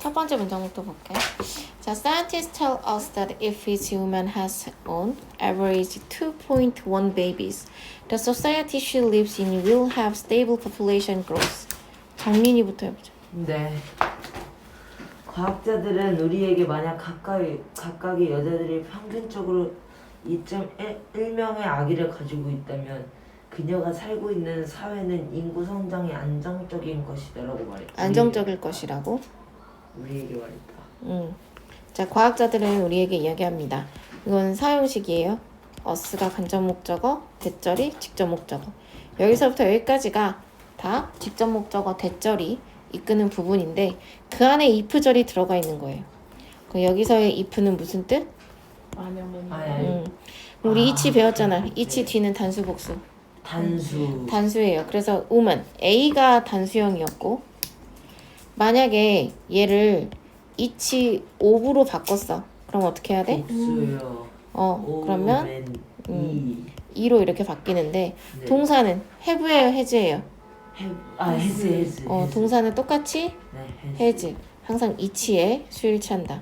첫 번째 문장부터 볼게요. 자, scientists tell us that if each human has on average 2.1 babies, the society she lives in will have stable population growth. 정민이부터 해보자. 네. 과학자들은 우리에게 만약 각각의 여자들이 평균적으로 2.1명의 아기를 가지고 있다면 그녀가 살고 있는 사회는 인구 성장이 안정적인 것이다라고 말했다. 안정적일 것이라고. 우리에게 말했다. 자, 과학자들은 우리에게 이야기합니다. 이건 사용식이에요. us가 간접 목적어, 대절이 직접 목적어. 여기서부터 여기까지가 다 직접 목적어, 대절이 이끄는 부분인데 그 안에 if절이 들어가 있는 거예요. 그럼 여기서의 if는 무슨 뜻? 우리 이치 배웠잖아. 이치 뒤는 단수 복수. 단수예요. 그래서 woman A가 단수형이었고 만약에 얘를 이치 of로 바꿨어. 그럼 어떻게 해야 돼? 복수요. 그러면 2로 이렇게 바뀌는데 네. 동사는 have예요, has예요? has. 동사는 똑같이 네, has. 항상 이치에 수일치한다.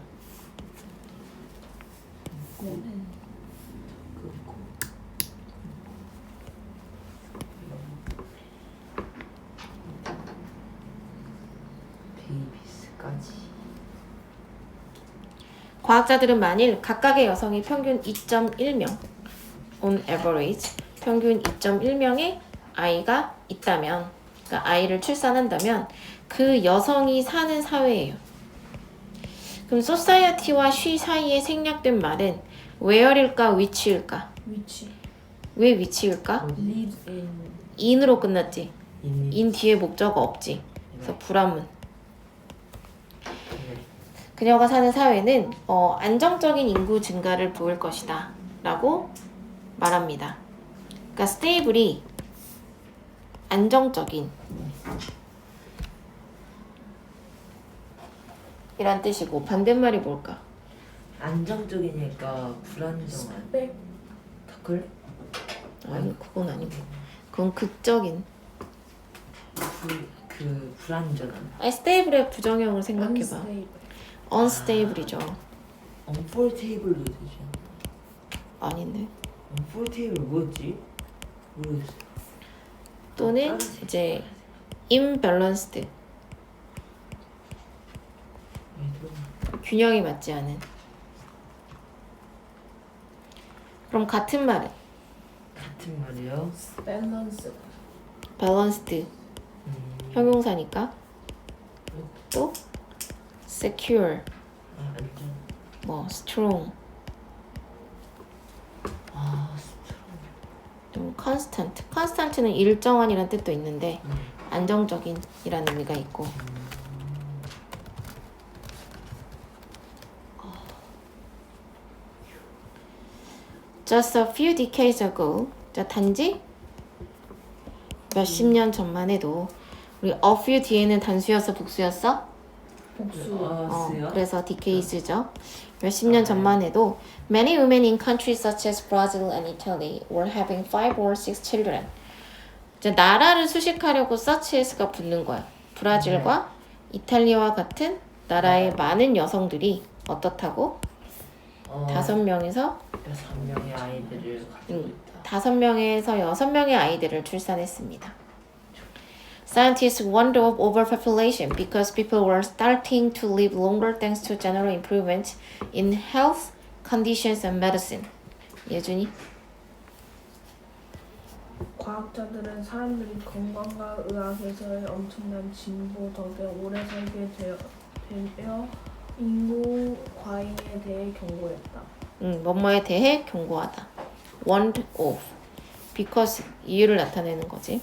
과학자들은 만일 각각의 여성이 평균 2.1명 on average 평균 2.1명의 아이가 있다면 그러니까 아이를 출산한다면 그 여성이 사는 사회예요. 그럼 society와 she 사이에 생략된 말은 where일까 which일까? 위치. 왜 which일까? lives in. in으로 끝났지. in 뒤에 목적어 없지. 그래서 불합문. 그녀가 사는 사회는 안정적인 인구 증가를 보일 것이다 라고 말합니다. 그러니까 stable이 안정적인 이란 뜻이고 반대말이 뭘까? 안정적이니까 불안정한 터클? 아니 그건 아니고 그건 극적인 불안전한 stable의 부정형을 생각해봐. unstable이죠. unfoldable도 되죠. 아닌데. unfoldable 뭐였지? 모르겠어. 또는 이제 imbalanced 균형이 맞지 않은. 그럼 같은 말은? 같은 말이요? balanced 형용사니까 또 secure 뭐 strong 좀 constant는 일정한이란 뜻도 있는데 안정적인이라는 의미가 있고 just a few decades ago 자 단지 몇십 년 전만 해도 우리 a few 뒤에는 단수였어 복수였어? 복수. 그래서 decades죠. 몇십 년 전만 해도 many women in countries such as Brazil and Italy were having 5 or 6 children. 이제 나라를 수식하려고 such as가 붙는 거야. 브라질과 이탈리아와 같은 나라의 많은 여성들이 어떻다고? 5명에서 6명의 아이들을 가지고 있다. 5명에서 6명의 아이들을 출산했습니다. Scientists warned of overpopulation because people were starting to live longer thanks to general improvement in health conditions and medicine. 예준이? 과학자들은 사람들이 건강과 의학에서의 엄청난 진보 덕에 오래 살게 되어 인구 과잉에 대해 경고했다. 뭐뭐에 대해 경고하다. warned of. because 이유를 나타내는 거지.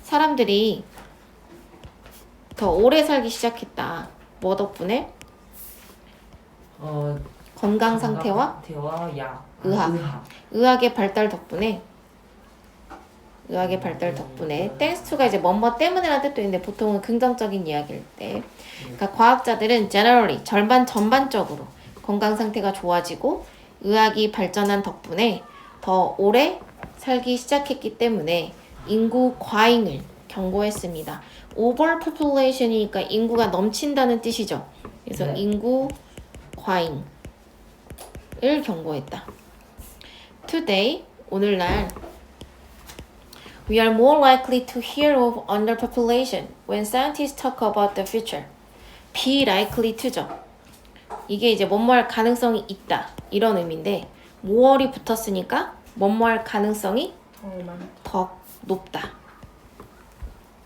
사람들이 더 오래 살기 시작했다. 뭐 덕분에? 건강 상태와 약. 의학의 발달 덕분에 thanks to가 이제 뭐뭐 때문에라는 뜻도 있는데 보통은 긍정적인 이야기일 때 그러니까 과학자들은 generally 전반적으로 건강 상태가 좋아지고 의학이 발전한 덕분에 더 오래 살기 시작했기 때문에 인구 과잉을 경고했습니다. overpopulation이니까 인구가 넘친다는 뜻이죠. 그래서 네. 인구 과잉을 경고했다. Today, 오늘날 we are more likely to hear of underpopulation when scientists talk about the future. Be likely to죠. 이게 이제 뭐뭐할 가능성이 있다 이런 의미인데 more이 붙었으니까 뭐뭐할 가능성이 많다. 더 높다.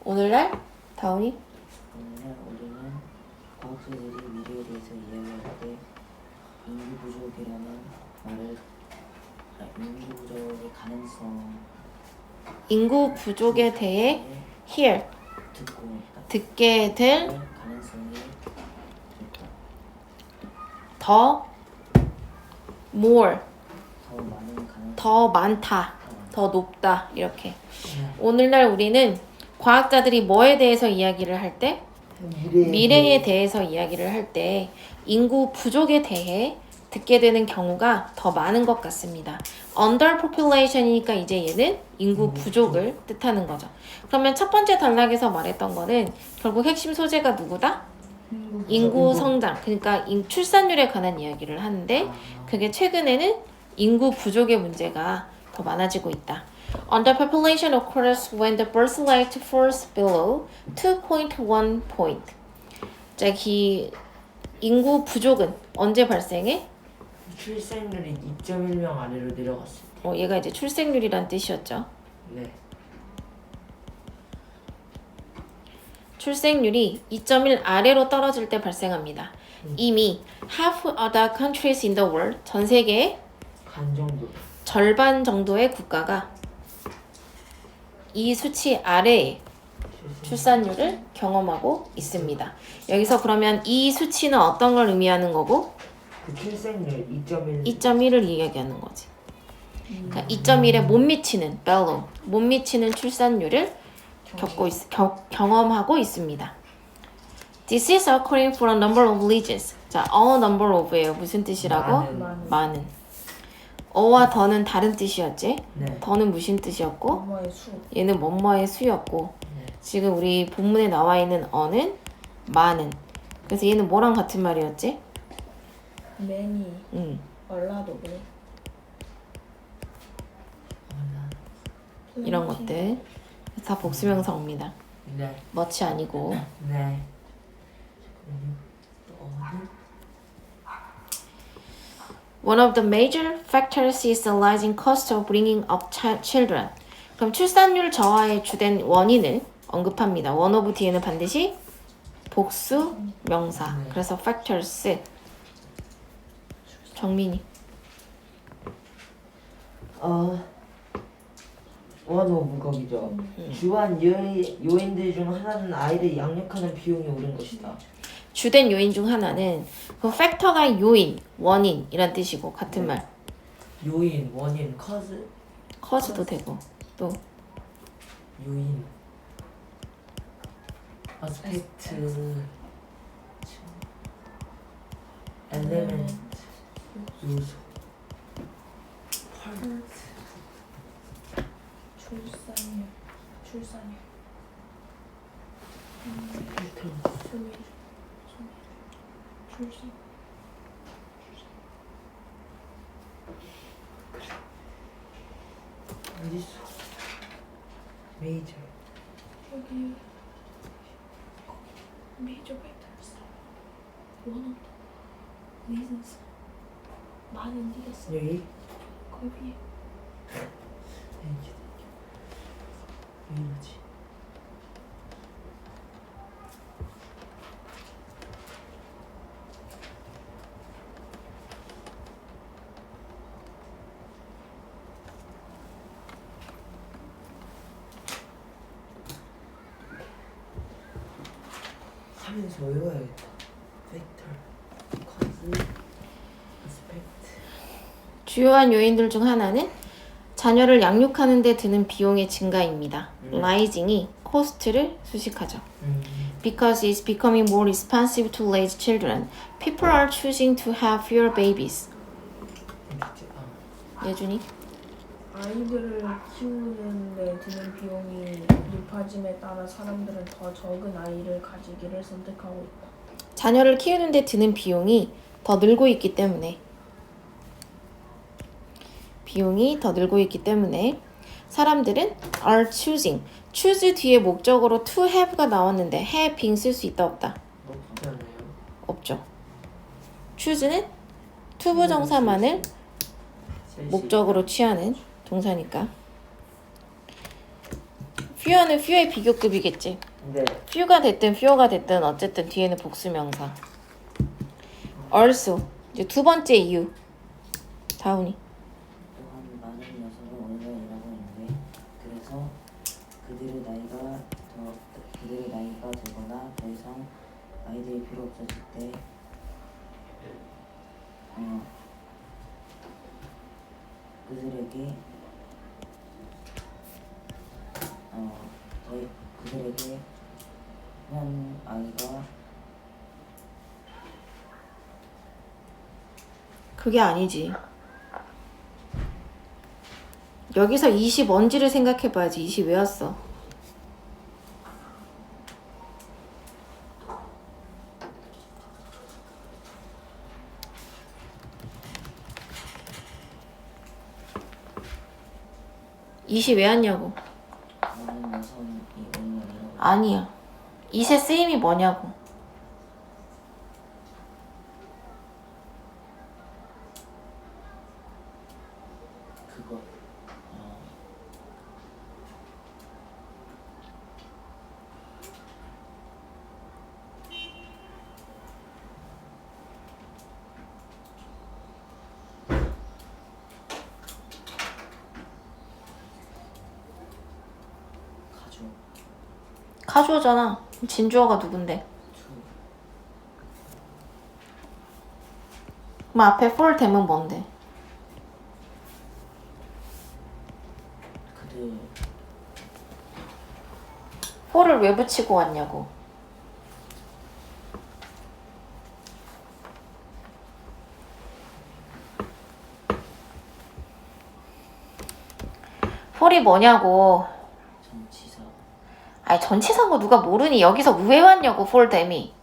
오늘날 다운이 오늘날 우리는 과학자들이 미래에 대해서 이야기할 때 인구 부족이라는 말을 인구 부족의 가능성 인구 부족에 대해 hear 듣고 듣게 될 가능성이 있다. 더 more 더 많은 가능 더 많다 더 높다 이렇게 네. 오늘날 우리는 과학자들이 뭐에 대해서 이야기를 할 때 미래에 대해서 이야기를 할 때 인구 부족에 대해 듣게 되는 경우가 더 많은 것 같습니다. underpopulation이니까 이제 얘는 인구 부족을 뜻하는 거죠. 그러면 첫 번째 단락에서 말했던 거는 결국 핵심 소재가 누구다? 인구 성장, 그러니까 출산율에 관한 이야기를 하는데 그게 최근에는 인구 부족의 문제가 더 많아지고 있다. Underpopulation occurs when the birth rate falls below 2.1 point. 자, 이 인구 부족은 언제 발생해? 출생률이 2.1명 아래로 내려갔을 때. 얘가 이제 출생률이란 뜻이었죠. 네. 출생률이 2.1 아래로 떨어질 때 발생합니다. 이미 half of the countries in the world, 전 세계의 간 정도. 절반 정도의 국가가 이 수치 아래의 출산율을 경험하고 있습니다. 여기서 그러면 이 수치는 어떤 걸 의미하는 거고? 그 출생률 2.1. 2.1을 이야기하는 거지. 그러니까 2.1에 못 미치는 below, 못 미치는 출산율을 경험하고 있습니다. This is occurring for a number of reasons. 자, a number of예요. 무슨 뜻이라고? 많은. 어와 더는 다른 뜻이었지? 네. 더는 무슨 뜻이었고? 엄마의 수. 얘는 뭐뭐의 수였고 네. 지금 우리 본문에 나와 있는 어는 많은. 그래서 얘는 뭐랑 같은 말이었지? many. 얼라도 그래. 이런 것들 다 복수명사입니다. 네. much 아니고. 네. One of the major factors is the rising cost of bringing up children. 그럼 출산율 저하의 주된 원인을 언급합니다. one of 뒤에는 반드시 복수 명사. 그래서 factors. 정민이. 원오브거기죠. 주한 요인들 중 하나는 아이를 양육하는 비용이 오른 것이다. 주된 요인 중 하나는 그 팩터가 요인, 원인이란 뜻이고 같은 말. 요인, 원인, 커즈, cause도 되고 또 요인, 아스펙트, 엘레멘트, 요소, 파트. 출산율. 출산. 어딨어? 메이저. 여기 major factors. One of the reasons. 많은 일이었어. 여기? 거기 위에. 땡큐. 왜 이러지? 하면서 외워야겠다. 팩터, 커즈, 아스펙트. 주요한 요인들 중 하나는 자녀를 양육하는 데 드는 비용의 증가입니다. rising이 코스트를 수식하죠. Because it's becoming more expensive to raise children, people are choosing to have fewer babies. 예준이? 아이들을 키우는데 드는 비용이 높아짐에 따라 사람들은 더 적은 아이를 가지기를 선택하고 있다. 자녀를 키우는데 드는 비용이 더 늘고 있기 때문에 사람들은 are choosing. choose 뒤에 목적어로 to have가 나왔는데 having 쓸 수 있다 없다? 없지 않아요? 없죠. choose는 to 부정사만을 셋이. 목적으로 취하는 동사니까. few는 few의 비교급이겠지. 네. few가 됐든 fewer가 됐든 어쨌든 뒤에는 복수명사. also 이제 두 번째 이유. 다운이. 또한 많은 여성은 오늘날 일하고 있는데 그래서 그들의 나이가 들거나 더 이상 아이들이 필요 없어질 때 그들에게 한 아이가 그게 아니지. 여기서 20 뭔지를 생각해봐야지. 20 왜 왔어? 이시 왜 왔냐고. 많은 여성이 오늘날 일하고 아니야. 이세 쓰임이 뭐냐고. 그거 가족 카주어잖아. 진주어가 누군데? 투 그럼 앞에 for 되면 뭔데? 그들 for를 왜 붙이고 왔냐고. for이 뭐냐고. 전치사 아니 전치사인 거 누가 모르니. 여기서 왜 왔냐고 for 댐이.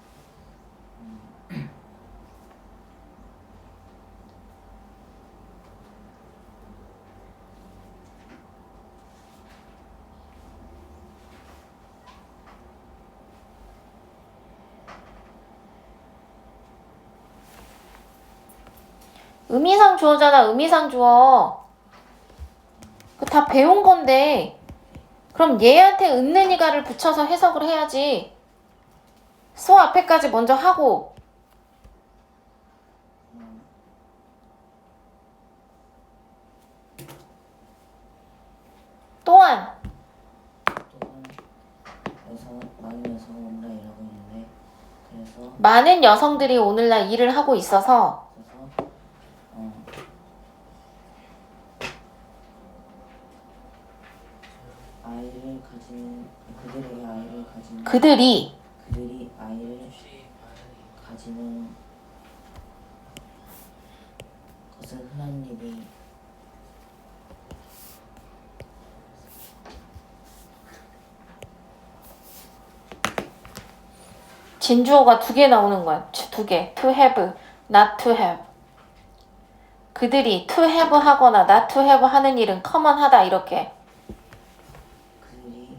의미상 주어잖아. 의미상 주어. 그 다 배운 건데. 그럼 얘한테 은는이가를 붙여서 해석을 해야지. 소 앞에까지 먼저 하고. 또한 많은 여성은 오늘날 일하고 있는데 그래서 많은 여성들이 오늘날 일을 하고 있어서 아이를 가진 그들에게 아이를 가진 그들이 그들이 아이를 가지는 것은 흔한 일이 진주어가 두 개 나오는 거야. 두 개. to have, not to have. 그들이 to have 하거나 not to have 하는 일은 커먼하다 이렇게. 그들이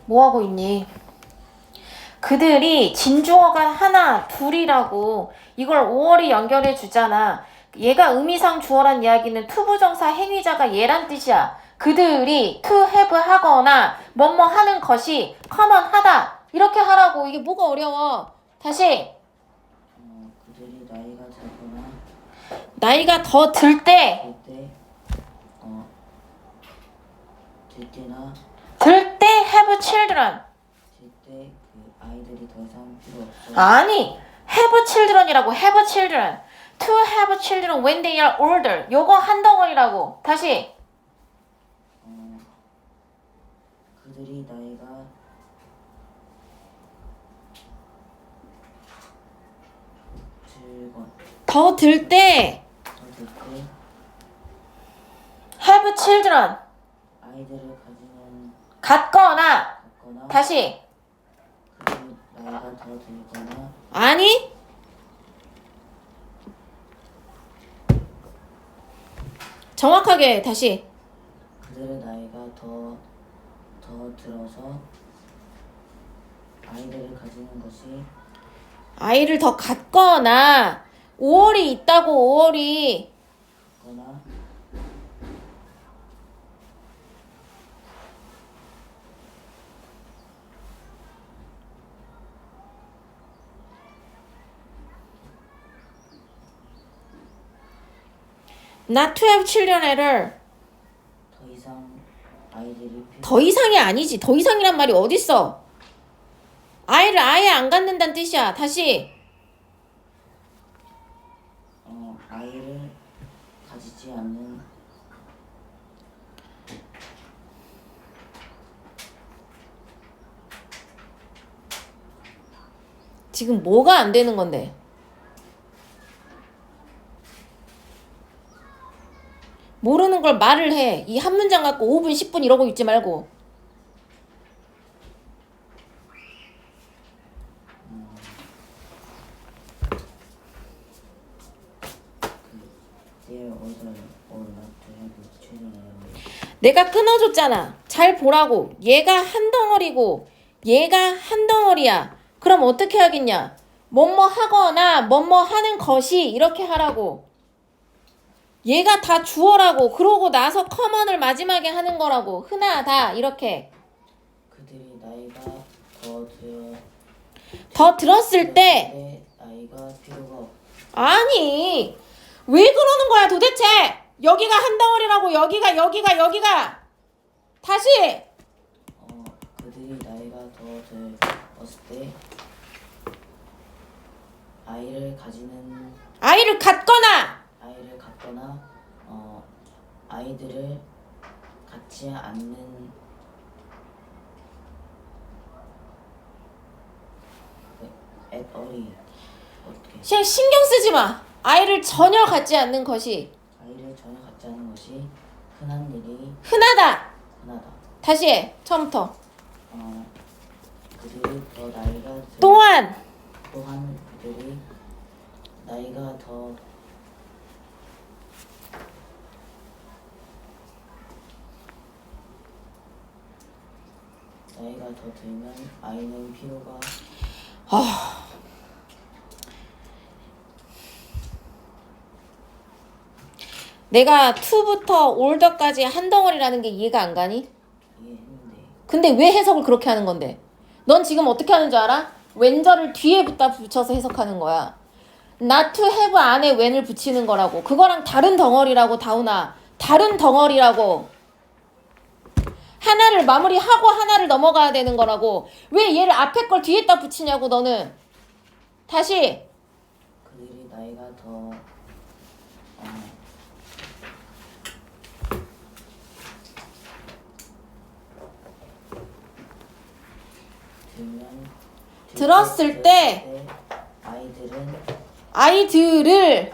뭐 하고 있니? 그들이 진주어가 하나, 둘이라고 이걸 5월이 연결해 주잖아. 얘가 의미상 주어란 이야기는 투부정사 행위자가 얘란 뜻이야. 그들이 to have 하거나 뭐뭐 하는 것이 커먼하다. 이렇게 하라고. 이게 뭐가 어려워. 다시. 그들이 나이가 들거나 나이가 더 들 때, 될 때나 들 때 have children. 때 그 아이들이 더 이상 필요 없어. 아니, have children이라고. have children. to have children when they are older. 요거 한 덩어리라고. 다시. 그들이 나이가 더 들 때 더들 때 have children. 아이들을 가지는 갖거나. 갖거나 다시. 그들이 나이가 더 들거나 아니. 정확하게 다시. 그들의 나이가 더 들어서 아이들을 가지는 것이 아이를 더 갖거나 5월이 있다고 5월이 거나 not to have children을 더 이상 아이들이 필요 더 이상이 아니지. 더 이상이란 말이 어딨어. 아이를 아예 안 갖는다는 뜻이야. 다시. 아이를 가지지 않는 지금 뭐가 안 되는 건데? 모르는 걸 말을 해. 이 한 문장 갖고 5분, 10분 이러고 있지 말고. their older or not to have children. 내가 끊어줬잖아. 잘 보라고. 얘가 한 덩어리고 얘가 한 덩어리야. 그럼 어떻게 하겠냐? 뭐뭐 하거나 뭐뭐 하는 것이 이렇게 하라고. 얘가 다 주어라고. 그러고 나서 커먼을 마지막에 하는 거라고. 흔하다 이렇게. 그들이 나이가 더 들었을 때 나이가 필요가 없. 아니 왜 그러는 거야 도대체. 여기가 한 덩어리라고. 여기가 다시. 그들이 나이가 더 들었을 때 아이를 갖거나 아이들을 갖지 않는 at all이 어떻게 그냥 신경 쓰지 마. 아이를 전혀 갖지 않는 것이 아이를 전혀 갖지 않는 것이 흔한 일이 흔하다. 흔하다. 다시 해. 처음부터. 그들이 더 나이가 또한 그들이 나이가 더 들면 아이는 필요가 내가 to부터 older까지 한 덩어리라는 게 이해가 안 가니? 이해했는데 근데 왜 해석을 그렇게 하는 건데? 넌 지금 어떻게 하는 줄 알아? when절을 뒤에 붙여서 해석하는 거야. not to have 안에 when을 붙이는 거라고. 그거랑 다른 덩어리라고 다운아. 다른 덩어리라고. 하나를 마무리하고 하나를 넘어가야 되는 거라고. 왜 얘를 앞에 걸 뒤에다 붙이냐고 너는. 다시. 그들이 나이가 더 들었을 때 아이들을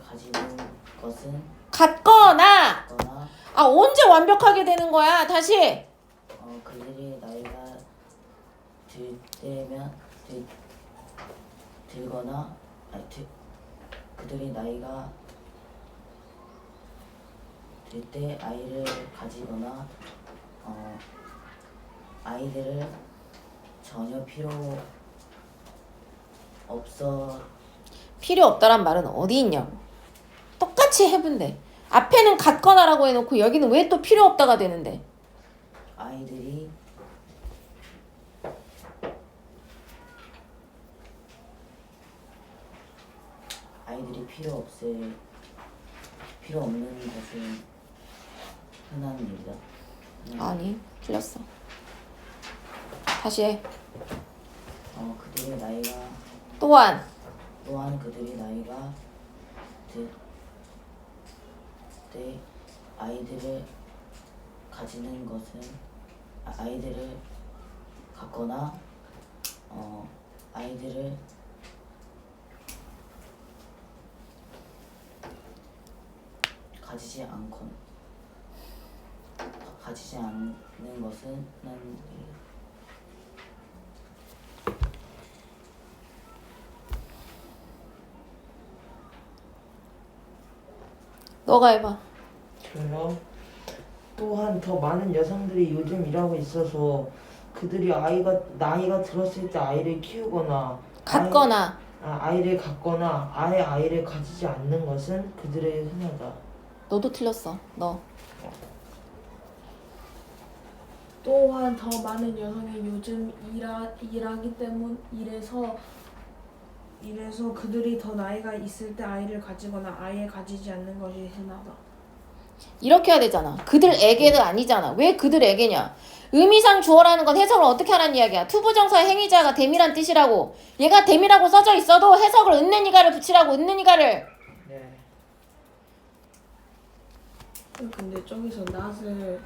가지는 것은 갖거나 거나 언제 완벽하게 되는 거야. 다시. 그들이 나이가 들거나 그들이 나이가 들 때 아이를 가지거나 아이들을 전혀 필요 없다란 말은 어디 있냐고. 똑같이 해본대. 앞에는 갖거나라고 해놓고 여기는 왜 또 필요 없다가 되는데. 아이들이 필요 없는 것은 흔한 일이다. 아니 틀렸어. 다시 해. 그들의 나이가 또한 그들의 나이가 때 아이들을 가지는 것은 아이들을 갖거나 아이들을 가지지 않는 것은 너가 해봐. 저요. 또한 더 많은 여성들이 요즘 일하고 있어서 그들이 나이가 들었을 때 아이를 키우거나 갖거나 아이를 갖거나 아예 아이를 가지지 않는 것은 그들의 흔하다. 너도 틀렸어. 너. 또한 더 많은 여성이 요즘 일하기 때문 이래서 그들이 더 나이가 있을 때 아이를 가지거나 아예 가지지 않는 것이 흔하다. 이렇게 해야 되잖아. 그들에게도 아니잖아. 왜 그들에게냐? 의미상 주어라는 건 해석을 어떻게 하라는 이야기야. 투부정사의 행위자가 됨이란 뜻이라고. 얘가 됨이라고 써져 있어도 해석을 은는이가를 붙이라고. 은는이가를. 네. 근데 저기서 not을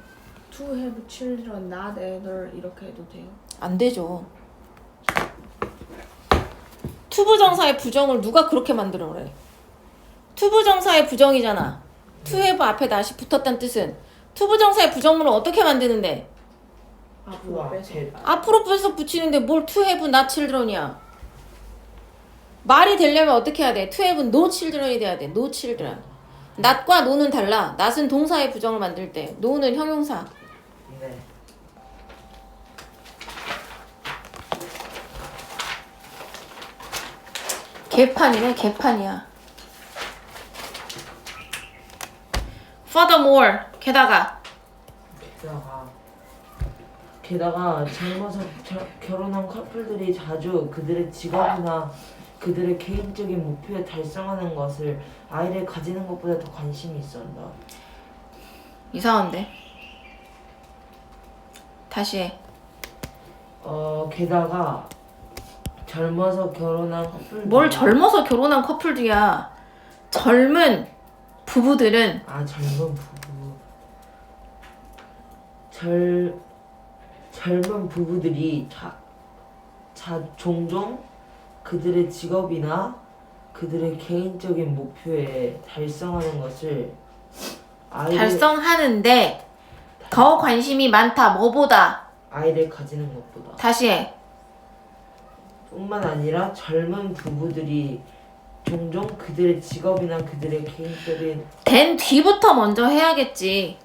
to have children, not either 이렇게 해도 돼요? 안 되죠. 투부정사의 부정을 누가 그렇게 만들어 그래. 투부정사의 부정이잖아. to have 앞에 다시 붙었다는 뜻은 투부정사의 부정문을 어떻게 만드는데? 앞으로 빼서. 앞으로 빼서 붙이는데 뭘 to have not children이야. 말이 되려면 어떻게 해야 돼? to have no children이 돼야 돼. no children. not과 no는 달라. not은 동사의 부정을 만들 때, no는 형용사. 네. 개판이네. 개판이야. Furthermore, 게다가 젊어서 결혼한 커플들이 자주 그들의 직업이나 그들의 개인적인 목표에 달성하는 것을 아이를 가지는 것보다 더 관심이 있어한다. 이상한데. 다시 해. 게다가 젊어서 결혼한 커플들. 뭘 젊어서 결혼한 커플들이야. 젊은 부부들은 젊은 부부. 젊은 부부들이 종종 그들의 직업이나 그들의 개인적인 목표에 달성하는 것을 달성하는데 더 관심이 많다. 뭐보다? 아이를 가지는 것보다. 다시 해. 뿐만 아니라 젊은 부부들이 종종 그들의 직업이나 그들의 개인적인 된 뒤부터 먼저 해야겠지.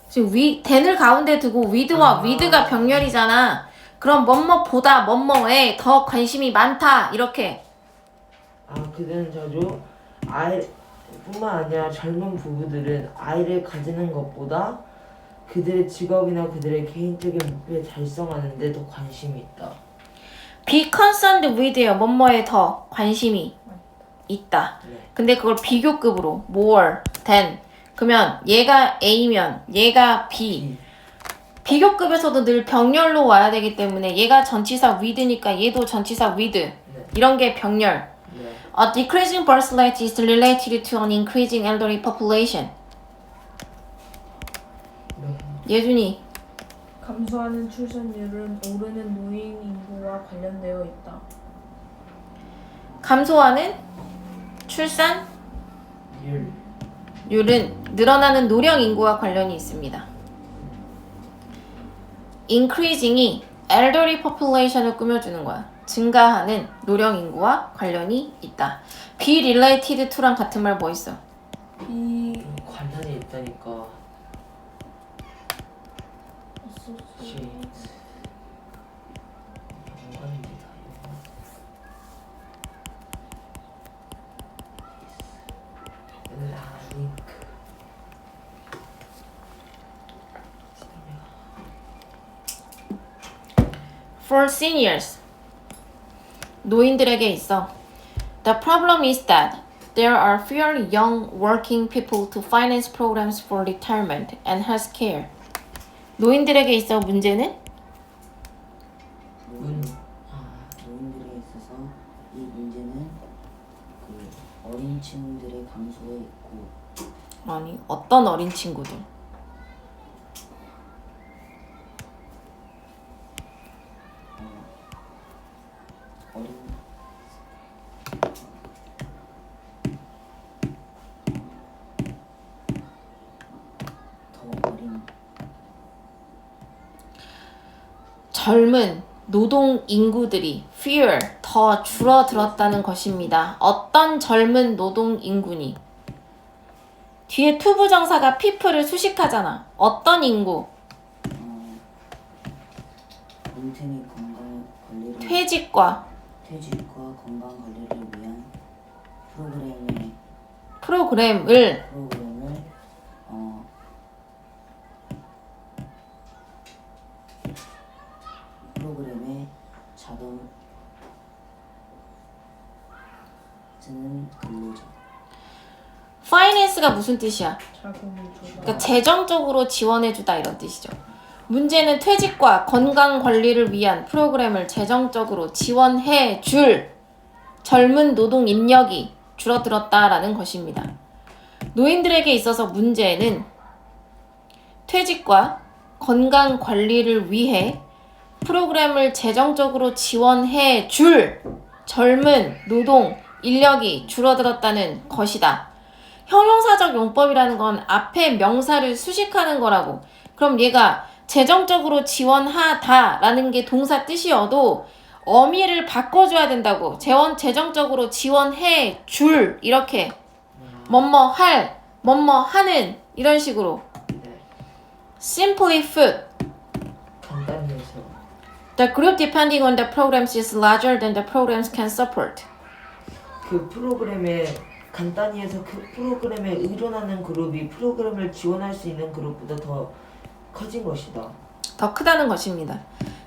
지금 then을 가운데 두고 with와 with가 병렬이잖아. 그럼 뭐뭐보다 뭐뭐에 더 관심이 많다. 이렇게. 그들은 자주 뿐만 아니라 젊은 부부들은 아이를 가지는 것보다 그들의 직업이나 그들의 개인적인 목표에 달성하는 데 더 관심이 있다. be concerned with예요. 뭐뭐에 더 관심이 있다. 네. 근데 그걸 비교급으로 more than. 그러면 얘가 A면 얘가 B. 비교급에서도 늘 병렬로 와야 되기 때문에 얘가 전치사 with니까 얘도 전치사 with. 네. 이런 게 병렬. 네. A decreasing birth rate is related to an increasing elderly population. 네. 예준이. 감소하는 출산율은 오르는 노인 인구와 관련되어 있다. 감소하는 출산율은 늘어나는 노령 인구와 관련이 있습니다. increasing이 elderly population을 꾸며주는 거야. 증가하는 노령 인구와 관련이 있다. be related to랑 같은 말 뭐 있어? 관련이 있다니까. 연관입니다. 링크. For seniors, 노인들에게 있어. The problem is that there are fewer young working people to finance programs for retirement and health care. 노인들에게 있어 문제는 아니, 어떤 어린 친구들? 어린 더 어린 젊은 노동 인구들이 fewer 더 줄어들었다는 것입니다. 어떤 젊은 노동 인구니? 뒤에 투부정사가 people을 수식하잖아. 어떤 인구? 문틈이 건강 관리를 퇴직과 퇴직과 건강 관리를 위한 프로그램을 프로그램의 자동 쓰는 근로자 finance가 무슨 뜻이야? 자금을 조달. 그러니까 재정적으로 지원해주다 이런 뜻이죠. 문제는 퇴직과 건강 관리를 위한 프로그램을 재정적으로 지원해줄 젊은 노동 인력이 줄어들었다라는 것입니다. 노인들에게 있어서 문제는 퇴직과 건강 관리를 위해 프로그램을 재정적으로 지원해줄 젊은 노동 인력이 줄어들었다는 것이다. 형용사적 용법이라는 건 앞에 명사를 수식하는 거라고. 그럼 얘가 재정적으로 지원하다라는 게 동사 뜻이어도 어미를 바꿔줘야 된다고. 재정적으로 지원해줄 이렇게 뭐뭐 할, 뭐뭐 하는 이런 식으로. 네. Simply put, 간단히 해서 the group depending on the programs is larger than the programs can support. 그 프로그램에 간단히 해서 그 프로그램에 의존하는 그룹이 프로그램을 지원할 수 있는 그룹보다 더 커진 것이다. 더 크다는 것입니다.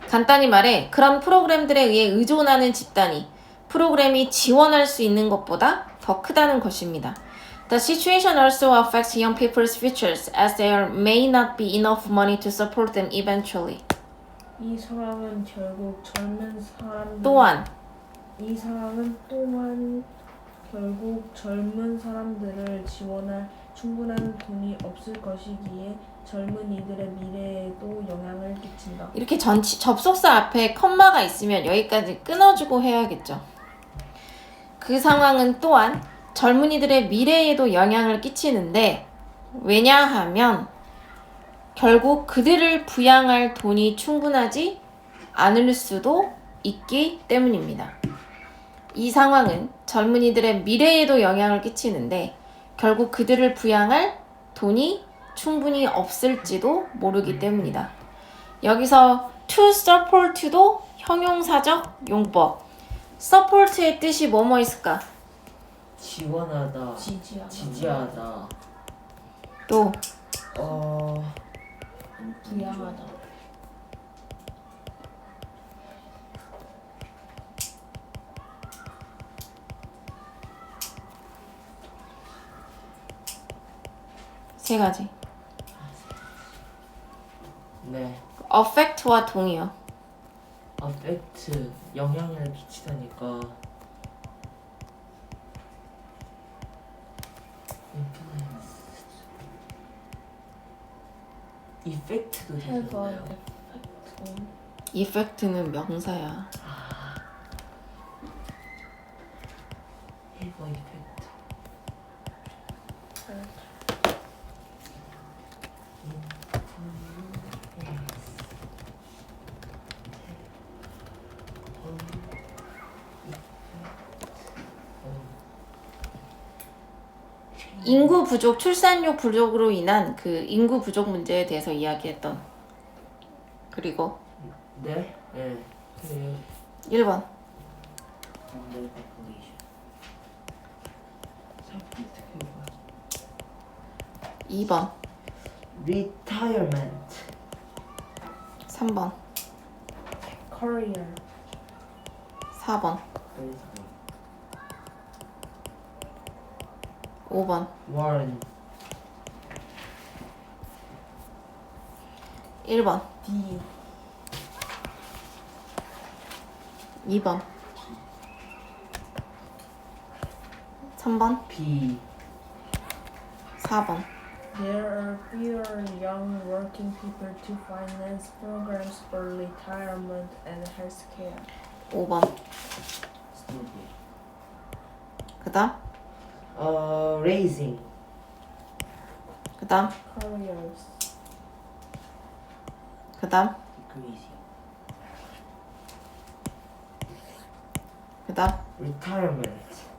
간단히 말해 그런 프로그램들에 의해 의존하는 집단이 프로그램이 지원할 수 있는 것보다 더 크다는 것입니다. The situation also affects young people's futures as there may not be enough money to support them eventually. 이 상황은 결국 젊은 사람들을 지원할 충분한 돈이 없을 것이기에 젊은이들의 미래에도 영향을 끼친다. 이렇게 접속사 앞에 컴마가 있으면 여기까지 끊어주고 해야겠죠. 그 상황은 또한 젊은이들의 미래에도 영향을 끼치는데 왜냐하면 결국 그들을 부양할 돈이 충분하지 않을 수도 있기 때문입니다. 이 상황은 젊은이들의 미래에도 영향을 끼치는데 결국 그들을 부양할 돈이 충분히 없을지도 모르기 때문이다. 여기서 to support도 형용사적 용법. support의 뜻이 뭐뭐 있을까? 지원하다, 지지하다. 지지하다, 또 부양하다. 세 가지. 네, affect와 동의어. affect 영향을 끼치다니까 influence effect도 have a 되잖아요. effect on. effect는 명사야. have a effect. 인구 부족, 출산율 부족으로 인한 그 인구 부족 문제에 대해서 이야기했던. 그리고 네, 네. 그래요. 1번. under population 2번. retirement 3번. career. 4번. 5번. warn 1번. D. 2번. 3번. B 4번. There are fewer young working people to finance programs for retirement and healthcare. 5번. 스튜디. 그 다음. raising. 그 다음. Careers. 그 다음. 디크리징. 그 다음. retirement.